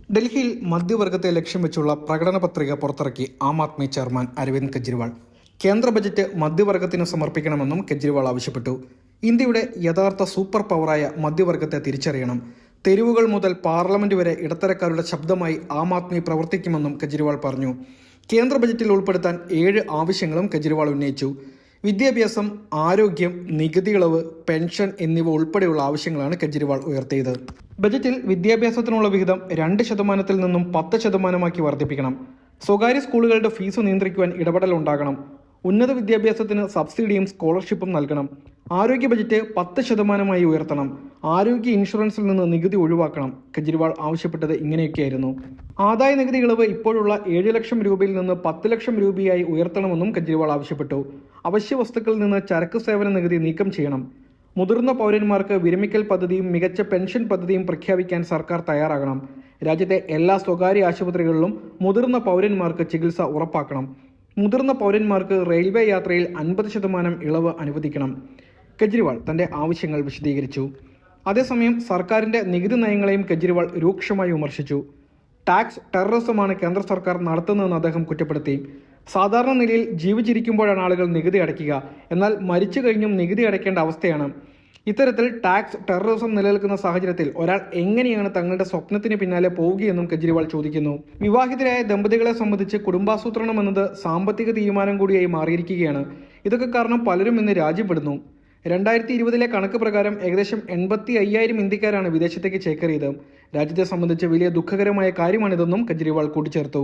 ഡൽഹിയിൽ മധ്യവർഗത്തെ ലക്ഷ്യം വെച്ചുള്ള പ്രകടന പത്രിക പുറത്തിറക്കി ആം ആദ്മി ചെയർമാൻ അരവിന്ദ് കെജ്രിവാൾ. കേന്ദ്ര ബജറ്റ് മധ്യവർഗത്തിന് സമർപ്പിക്കണമെന്നും കെജ്രിവാൾ ആവശ്യപ്പെട്ടു. ഇന്ത്യയുടെ യഥാർത്ഥ സൂപ്പർ പവറായ മധ്യവർഗത്തെ തിരിച്ചറിയണം. തെരുവുകൾ മുതൽ പാർലമെന്റ് വരെ ഇടത്തരക്കാരുടെ ശബ്ദമായി ആം ആദ്മി പ്രവർത്തിക്കുമെന്നും കെജ്രിവാൾ പറഞ്ഞു. കേന്ദ്ര ബജറ്റിൽ ഉൾപ്പെടുത്താൻ 7 ആവശ്യങ്ങളും കെജ്രിവാൾ ഉന്നയിച്ചു. വിദ്യാഭ്യാസം, ആരോഗ്യം, നികുതി ഇളവ്, പെൻഷൻ എന്നിവ ഉൾപ്പെടെയുള്ള ആവശ്യങ്ങളാണ് കെജ്രിവാൾ ഉയർത്തിയത്. ബജറ്റിൽ വിദ്യാഭ്യാസത്തിനുള്ള വിഹിതം 2% നിന്നും 10% വർദ്ധിപ്പിക്കണം. സ്വകാര്യ സ്കൂളുകളുടെ ഫീസ് നിയന്ത്രിക്കുവാൻ ഇടപെടലുണ്ടാകണം. ഉന്നത വിദ്യാഭ്യാസത്തിന് സബ്സിഡിയും സ്കോളർഷിപ്പും നൽകണം. ആരോഗ്യ ബജറ്റ് 10% ഉയർത്തണം. ആരോഗ്യ ഇൻഷുറൻസിൽ നിന്ന് നികുതി ഒഴിവാക്കണം. കെജ്രിവാൾ ആവശ്യപ്പെട്ടത് ഇങ്ങനെയൊക്കെയായിരുന്നു. ആദായ നികുതി ഇളവ് ഇപ്പോഴുള്ള 7 ലക്ഷം രൂപയിൽ നിന്ന് 10 ലക്ഷം രൂപയായി ഉയർത്തണമെന്നും കെജ്രിവാൾ ആവശ്യപ്പെട്ടു. അവശ്യ വസ്തുക്കളിൽ നിന്ന് ചരക്ക് സേവന നികുതി നീക്കം ചെയ്യണം. മുതിർന്ന പൗരന്മാർക്ക് വിരമിക്കൽ പദ്ധതിയും മികച്ച പെൻഷൻ പദ്ധതിയും പ്രഖ്യാപിക്കാൻ സർക്കാർ തയ്യാറാകണം. രാജ്യത്തെ എല്ലാ സ്വകാര്യ ആശുപത്രികളിലും മുതിർന്ന പൗരന്മാർക്ക് ചികിത്സ ഉറപ്പാക്കണം. മുതിർന്ന പൗരന്മാർക്ക് റെയിൽവേ യാത്രയിൽ 50% ഇളവ് അനുവദിക്കണം. കെജ്രിവാൾ തന്റെ ആവശ്യങ്ങൾ വിശദീകരിച്ചു. അതേസമയം സർക്കാരിന്റെ നികുതി നയങ്ങളെയും കെജ്രിവാൾ രൂക്ഷമായി വിമർശിച്ചു. ടാക്സ് ടെററിസമാണ് കേന്ദ്ര സർക്കാർ നടത്തുന്നതെന്ന് അദ്ദേഹം കുറ്റപ്പെടുത്തി. സാധാരണ നിലയിൽ ജീവിച്ചിരിക്കുമ്പോഴാണ് ആളുകൾ നികുതി അടയ്ക്കുക, എന്നാൽ മരിച്ചു കഴിഞ്ഞും നികുതി അടയ്ക്കേണ്ട അവസ്ഥയാണ്. ഇത്തരത്തിൽ ടാക്സ് ടെററിസം നിലനിൽക്കുന്ന സാഹചര്യത്തിൽ ഒരാൾ എങ്ങനെയാണ് തങ്ങളുടെ സ്വപ്നത്തിന് പിന്നാലെ പോവുകയെന്നും കെജ്രിവാൾ ചോദിക്കുന്നു. വിവാഹിതരായ ദമ്പതികളെ സംബന്ധിച്ച് കുടുംബാസൂത്രണം എന്നത് സാമ്പത്തിക തീരുമാനം കൂടിയായി മാറിയിരിക്കുകയാണ്. ഇതൊക്കെ കാരണം പലരും ഇന്ന് രാജ്യപ്പെടുന്നു. 2020 കണക്ക് പ്രകാരം ഏകദേശം 85,000 ഇന്ത്യക്കാരാണ് വിദേശത്തേക്ക് ചേക്കേറിയത്. രാജ്യത്തെ സംബന്ധിച്ച് വലിയ ദുഃഖകരമായ കാര്യമാണിതെന്നും കെജ്രിവാൾ കൂട്ടിച്ചേർത്തു.